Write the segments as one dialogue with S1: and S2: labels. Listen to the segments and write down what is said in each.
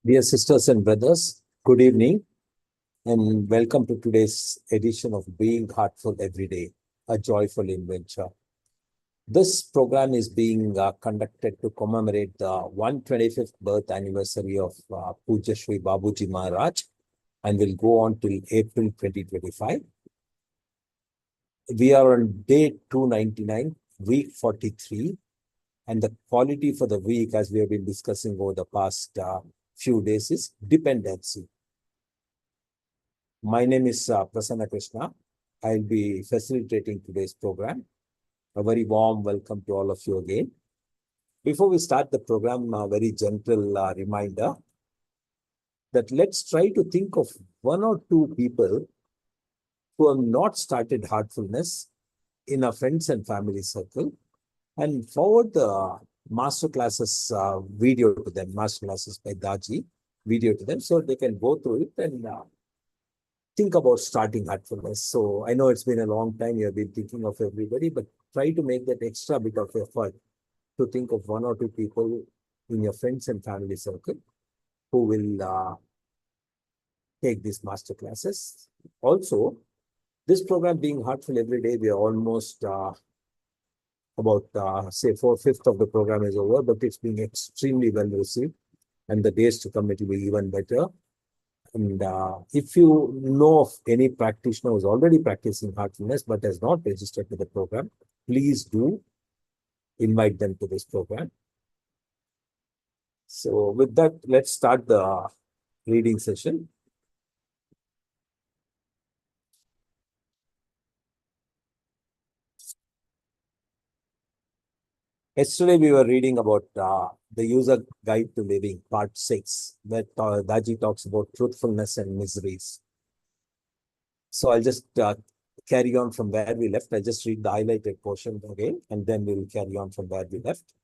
S1: Dear sisters and brothers, good evening and welcome to today's edition of Being Heartful Every Day, a joyful adventure. This program is being conducted to commemorate the 125th birth anniversary of Puja Shri Babuji Maharaj and will go on till April 2025. We are on day 299, week 43, and the quality for the week, as we have been discussing over the past few days, is dependency. My name is Prasanna Krishna. I'll be facilitating today's program. A very warm welcome to all of you again. Before we start the program, a very gentle reminder that let's try to think of one or two people who have not started Heartfulness in our friends and family circle and forward the master classes video to them, master classes by Daji video to them, so they can go through it and think about starting Heartfulness. So I know it's been a long time you have been thinking of everybody, but try to make that extra bit of effort to think of one or two people in your friends and family circle who will take these master classes. Also, this program being Heartful Every Day, we are almost about, say, 4/5 of the program is over, but it's being extremely well received. And the days to come, it will be even better. And if you know of any practitioner who's already practicing Heartfulness but has not registered to the program, please do invite them to this program. So with that, let's start the reading session. Yesterday, we were reading about the user guide to living, part 6, where Daji talks about truthfulness and miseries. So I'll just carry on from where we left. I'll just read the highlighted portion again, and then we'll carry on from where we left.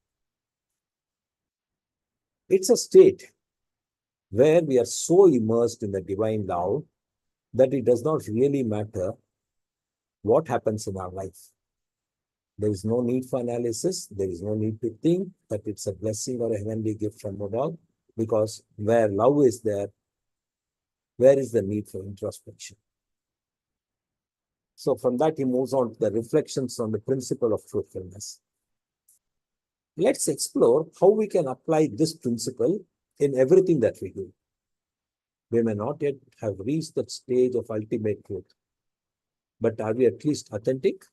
S1: It's a state where we are so immersed in the divine love that it does not really matter what happens in our life. There is no need for analysis. There is no need to think that it's a blessing or a heavenly gift from above, because where love is there, where is the need for introspection? So from that, he moves on to the reflections on the principle of truthfulness. Let's explore how we can apply this principle in everything that we do. We may not yet have reached that stage of ultimate truth, but are we at least authentic?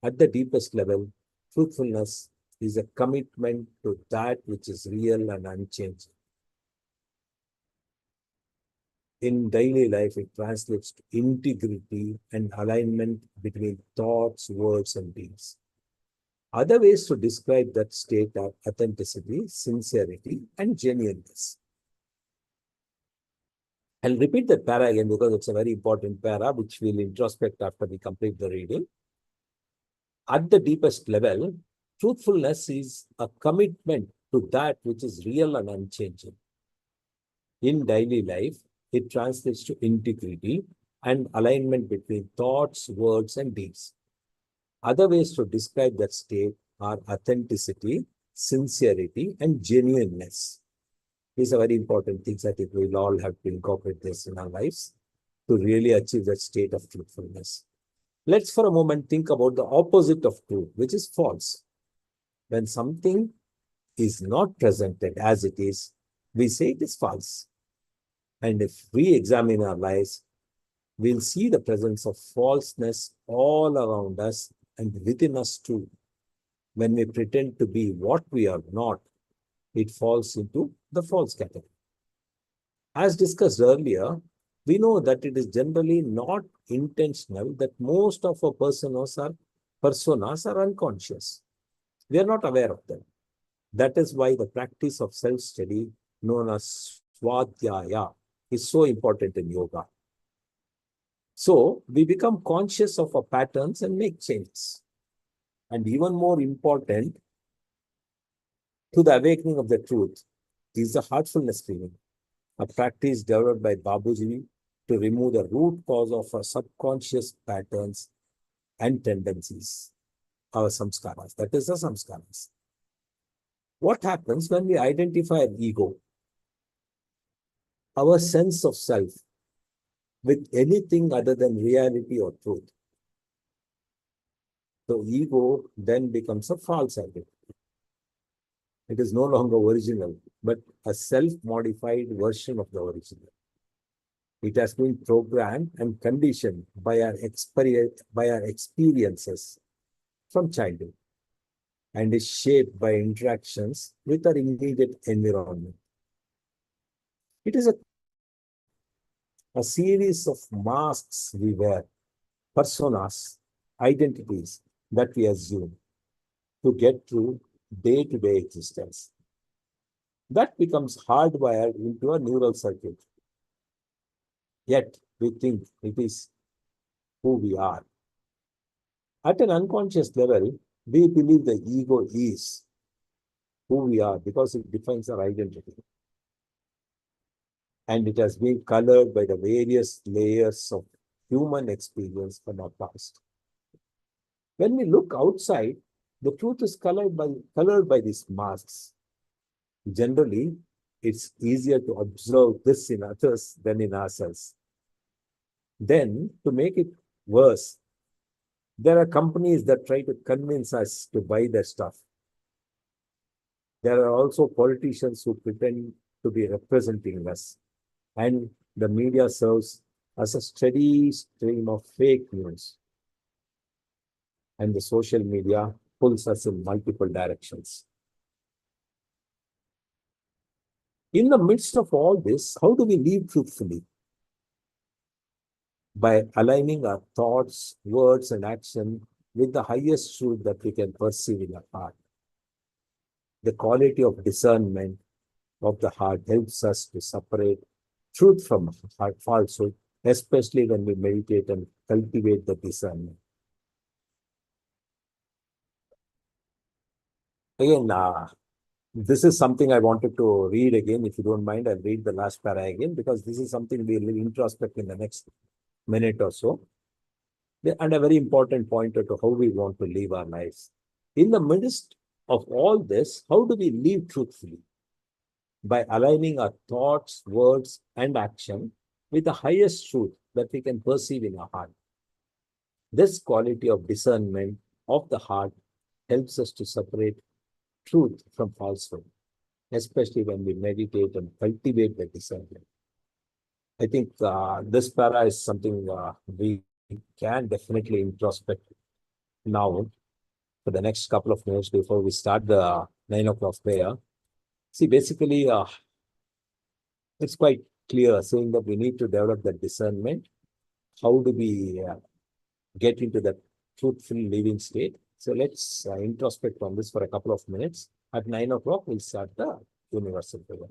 S1: At the deepest level, truthfulness is a commitment to that which is real and unchanging. In daily life, it translates to integrity and alignment between thoughts, words, and deeds. Other ways to describe that state are authenticity, sincerity, and genuineness. I'll repeat that para again because it's a very important para which we'll introspect after we complete the reading. At the deepest level, truthfulness is a commitment to that which is real and unchanging. In daily life, it translates to integrity and alignment between thoughts, words, and deeds. Other ways to describe that state are authenticity, sincerity, and genuineness. These are very important things. I think we'll all have to incorporate this in our lives to really achieve that state of truthfulness. Let's for a moment think about the opposite of truth, which is false. When something is not presented as it is, we say it is false. And if we examine our lives, we'll see the presence of falseness all around us and within us too. When we pretend to be what we are not, it falls into the false category. As discussed earlier, we know that it is generally not intentional, that most of our personas are unconscious. We are not aware of them. That is why the practice of self-study, known as Swadhyaya, is so important in yoga. So we become conscious of our patterns and make changes. And even more important to the awakening of the truth is the heartfulness training, a practice developed by Babuji to remove the root cause of our subconscious patterns and tendencies, our samskaras. That is the samskaras. What happens when we identify an ego? our sense of self with anything other than reality or truth, the ego then becomes a false identity. It is no longer original, but a self-modified version of the original. It has been programmed and conditioned by our experiences from childhood and is shaped by interactions with our immediate environment. It is a series of masks we wear, personas, identities that we assume to get through day-to-day existence. That becomes hardwired into a neural circuit. Yet we think it is who we are. At an unconscious level, we believe the ego is who we are because it defines our identity. And it has been colored by the various layers of human experience from our past. When we look outside, the truth is colored by these masks. Generally, it's easier to observe this in others than in ourselves. Then, to make it worse, there are companies that try to convince us to buy their stuff. There are also politicians who pretend to be representing us, and the media serves as a steady stream of fake news. And the social media pulls us in multiple directions. In the midst of all this, how do we live truthfully? By aligning our thoughts, words, and action with the highest truth that we can perceive in our heart. The quality of discernment of the heart helps us to separate truth from falsehood, especially when we meditate and cultivate the discernment. Again, this is something I wanted to read again. If you don't mind, I'll read the last para again because this is something we'll introspect in the next minute or so. And a very important pointer to how we want to live our lives. In the midst of all this, how do we live truthfully? By aligning our thoughts, words, and action with the highest truth that we can perceive in our heart. This quality of discernment of the heart helps us to separate truth from falsehood, especially when we meditate and cultivate the discernment. I think this para is something we can definitely introspect now for the next couple of minutes before we start the 9 o'clock prayer. See, basically, it's quite clear saying that we need to develop that discernment. How do we get into that truthful living state? So let's introspect on this for a couple of minutes. At 9 o'clock, we'll start the universal prayer.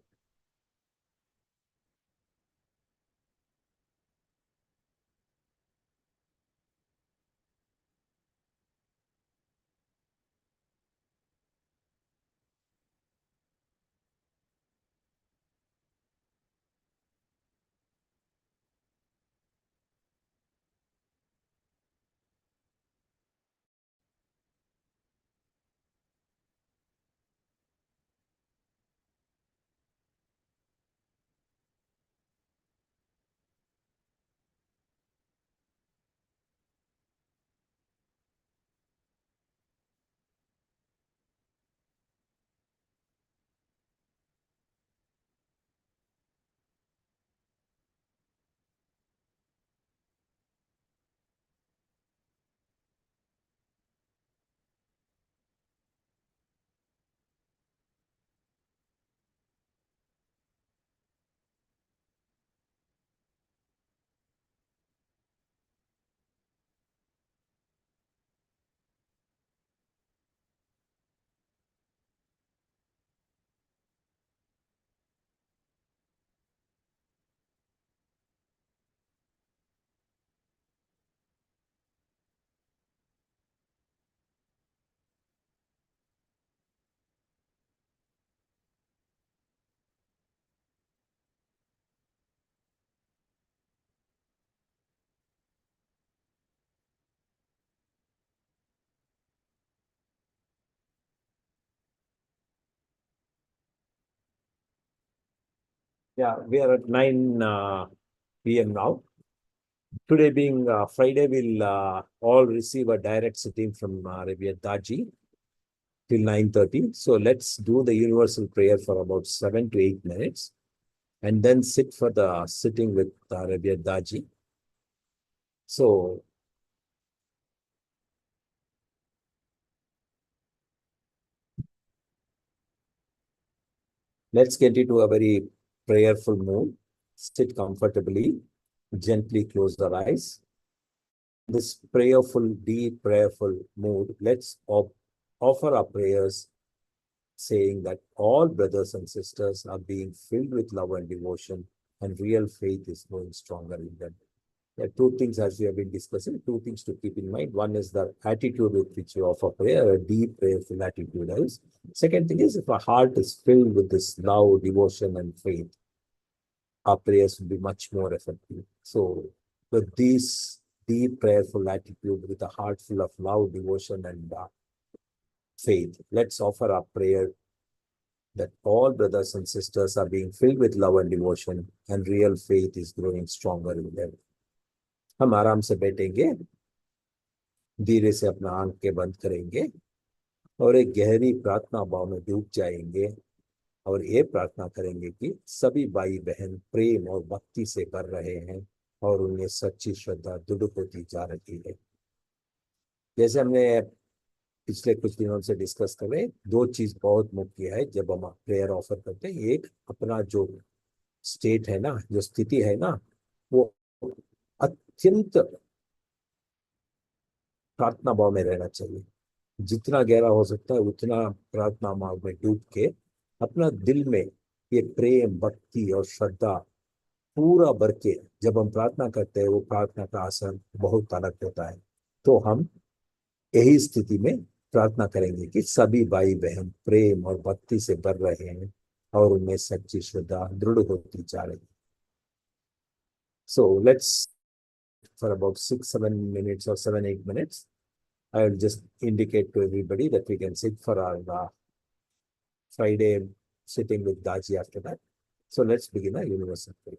S1: Yeah, we are at 9 p.m. now. Today being Friday, we'll all receive a direct sitting from Rabbi Daji till 9:30. So let's do the universal prayer for about 7 to 8 minutes and then sit for the sitting with Rabbi Daji. So let's get into a very prayerful mood. Sit comfortably, gently close our eyes. This prayerful, deep prayerful mood, let's offer our prayers saying that all brothers and sisters are being filled with love and devotion, and real faith is growing stronger in them. There are two things, as we have been discussing, two things to keep in mind. One is the attitude with which you offer prayer, a deep prayerful attitude is. Second thing is, if our heart is filled with this love, devotion, and faith, our prayers will be much more effective. So, with this deep prayerful attitude, with a heart full of love, devotion, and faith, let's offer our prayer that all brothers and sisters are being filled with love and devotion, and real faith is growing stronger in them. हम आराम से बैठेंगे, धीरे से अपना आंखें बंद करेंगे और एक गहरी प्रार्थना भाव में डूब जाएंगे और ये प्रार्थना करेंगे कि सभी भाई बहन प्रेम और भक्ति से भर रहे हैं और उनमें सच्ची श्रद्धा दृढ़ होती जा रही है। जैसे हमने पिछले कुछ दिनों से डिस्कस कर रहे हैं, दो चीज बहुत मुख्य है जब हम प्रेयर ऑफर करते हैं। एक, अपना जो स्टेट है ना, जो स्थिति है ना, वो अत्यंत प्रार्थना भाव में रहना चाहिए। जितना गहरा हो सकता है उतना प्रार्थना भाव में डूब के अपना दिल में ये प्रेम, भक्ति और श्रद्धा पूरा भर के जब हम प्रार्थना करते हैं, वो प्रार्थना का असर बहुत अलग होता है। तो हम यही स्थिति में प्रार्थना करेंगे कि सभी भाई बहन प्रेम और भक्ति से भर रहे हैं और उनमें सच्ची श्रद्धा दृढ़ होती जा रही है। So let's for about 6 7 minutes or 7 8 minutes. I will just indicate to everybody that we can sit for our Friday sitting with Daji after that. So let's begin our universal prayer.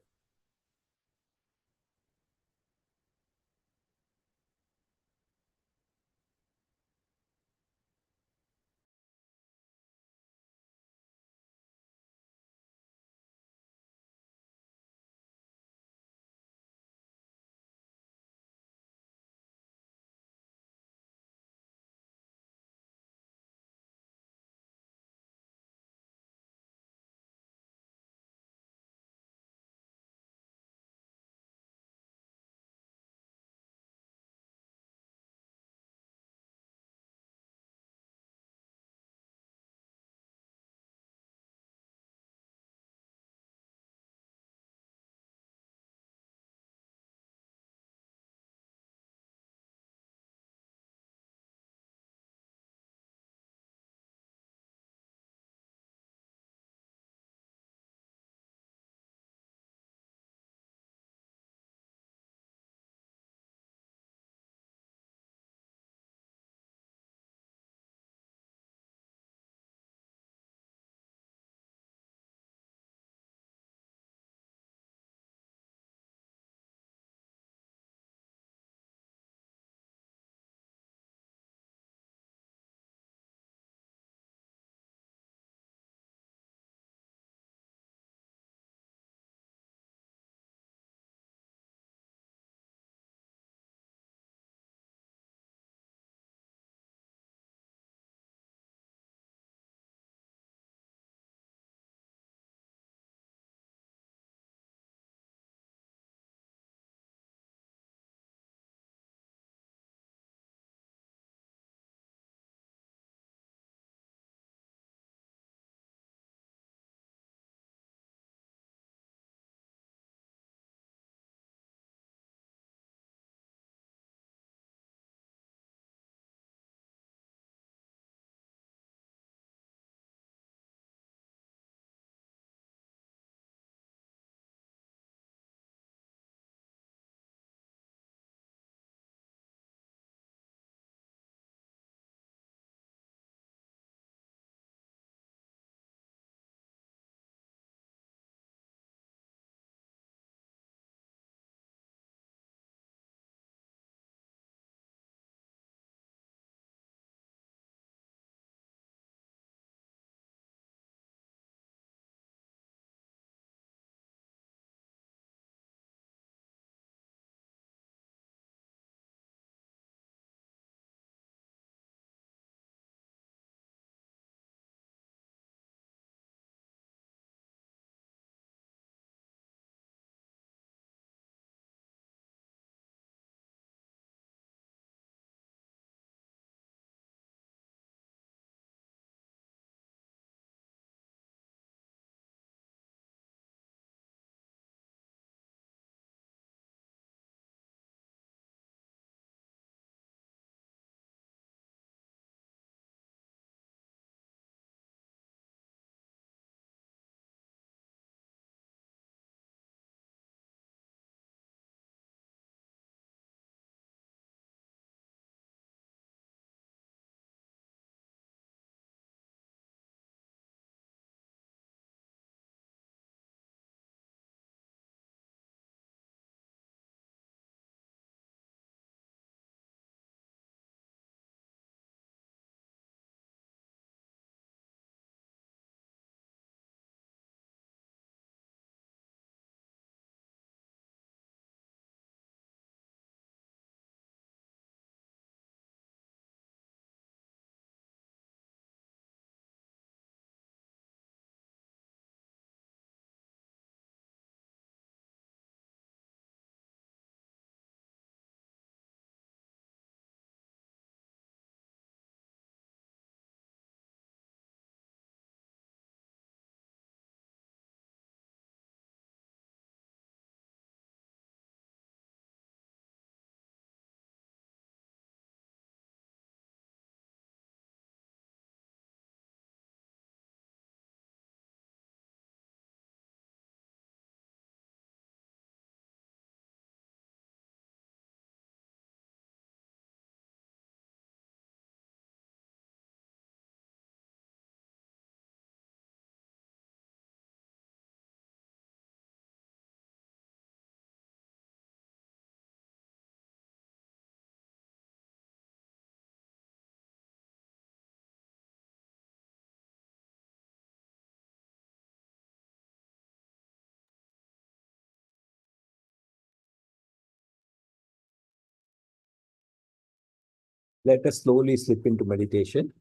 S1: Let us slowly slip into meditation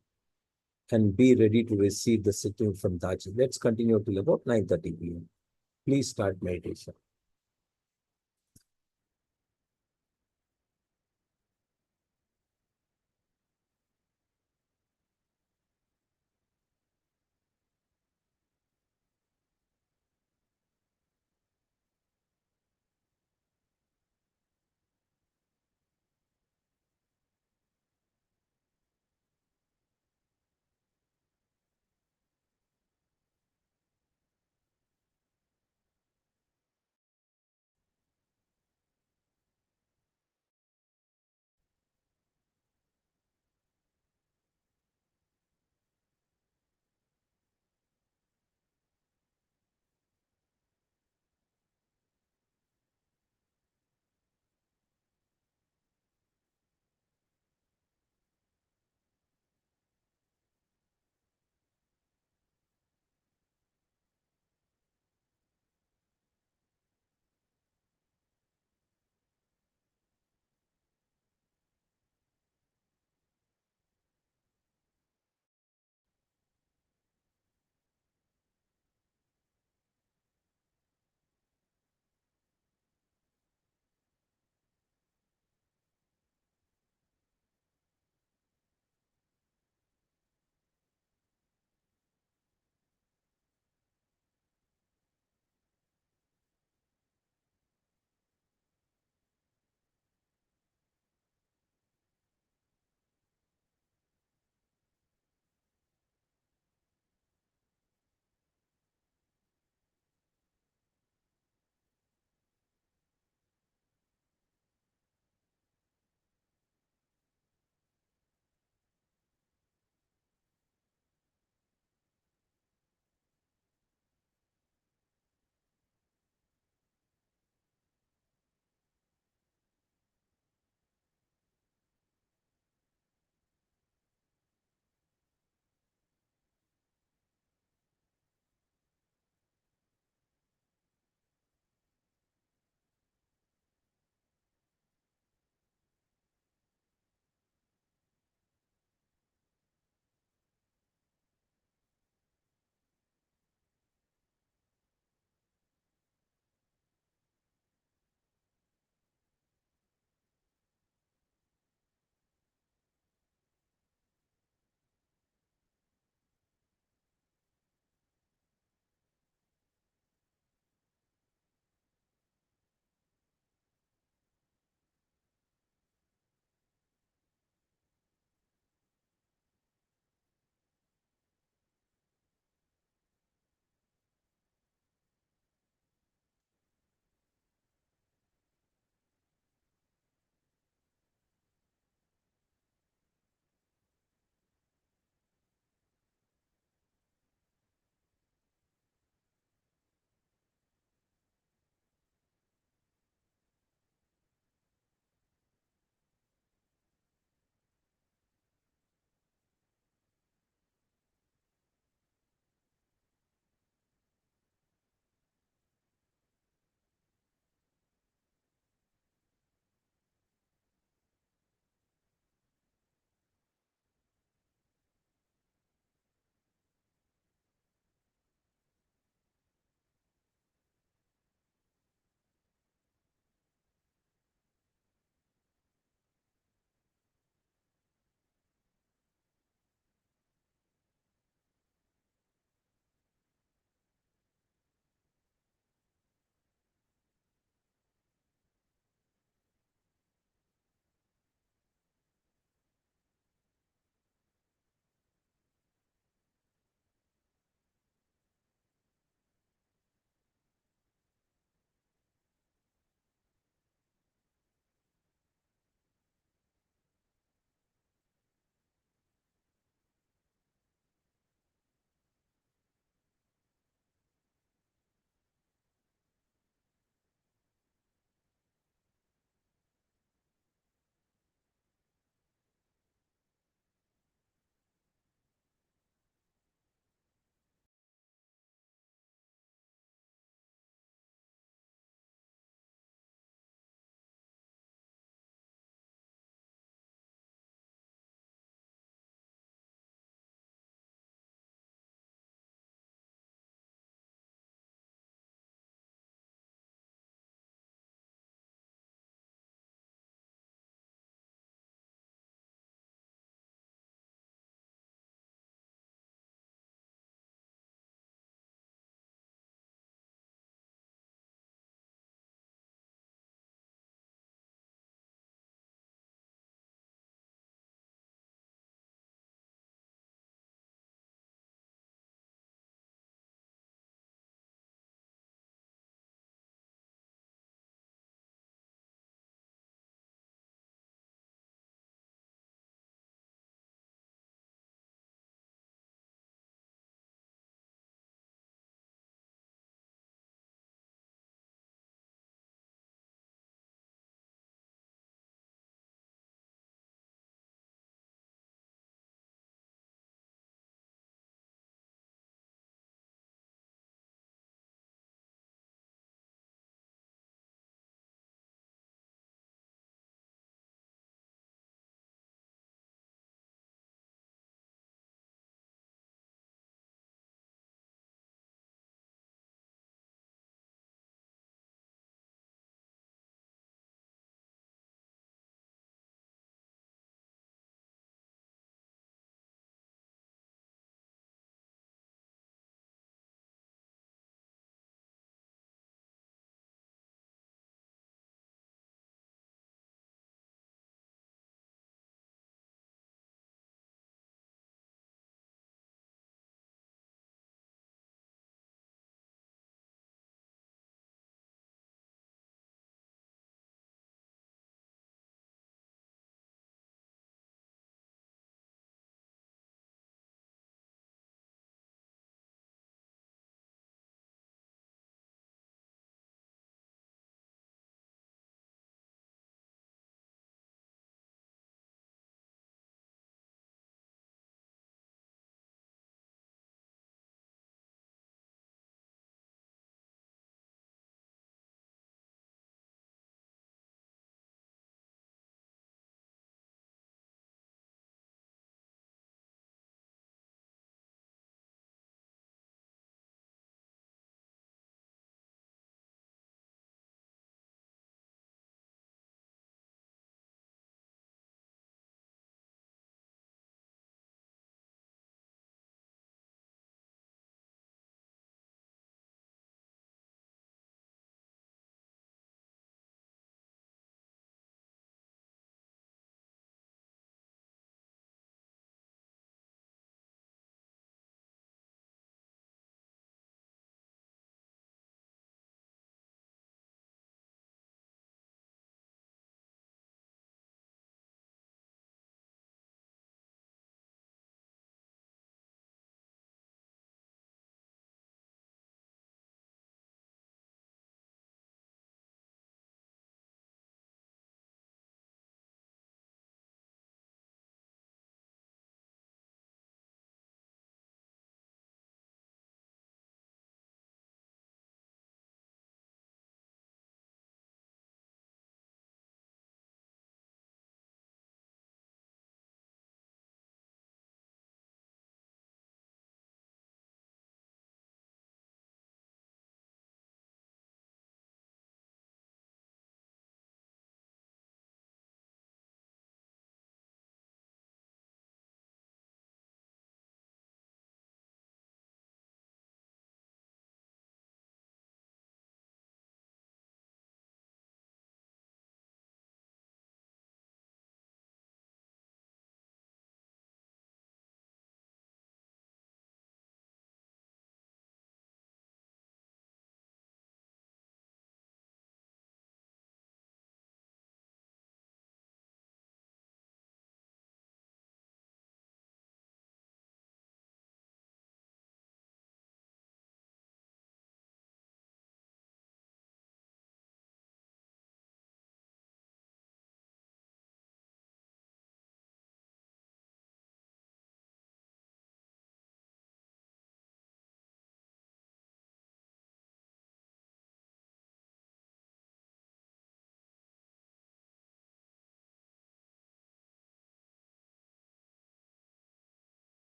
S1: and be ready to receive the sitting from Daji. Let's continue till about 9:30 p.m. Please start meditation.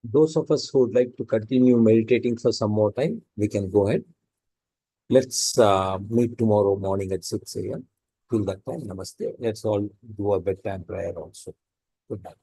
S1: Those of us who would like to continue meditating for some more time, we can go ahead. Let's meet tomorrow morning at 6 a.m. Till that time, namaste. Let's all do a bedtime prayer also. Good night.